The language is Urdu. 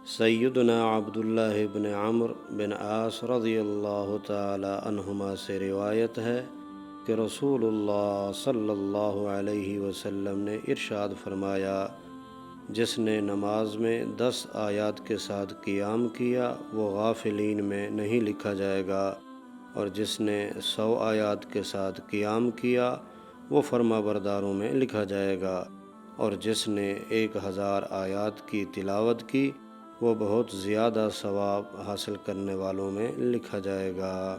سیدنا عبداللہ بن عمرو بن عاص رضی اللہ تعالی عنہما سے روایت ہے کہ رسول اللہ صلی اللہ علیہ وسلم نے ارشاد فرمایا، جس نے نماز میں 10 آیات کے ساتھ قیام کیا وہ غافلین میں نہیں لکھا جائے گا، اور جس نے 100 آیات کے ساتھ قیام کیا وہ فرما برداروں میں لکھا جائے گا، اور جس نے 1000 آیات کی تلاوت کی وہ بہت زیادہ ثواب حاصل کرنے والوں میں لکھا جائے گا۔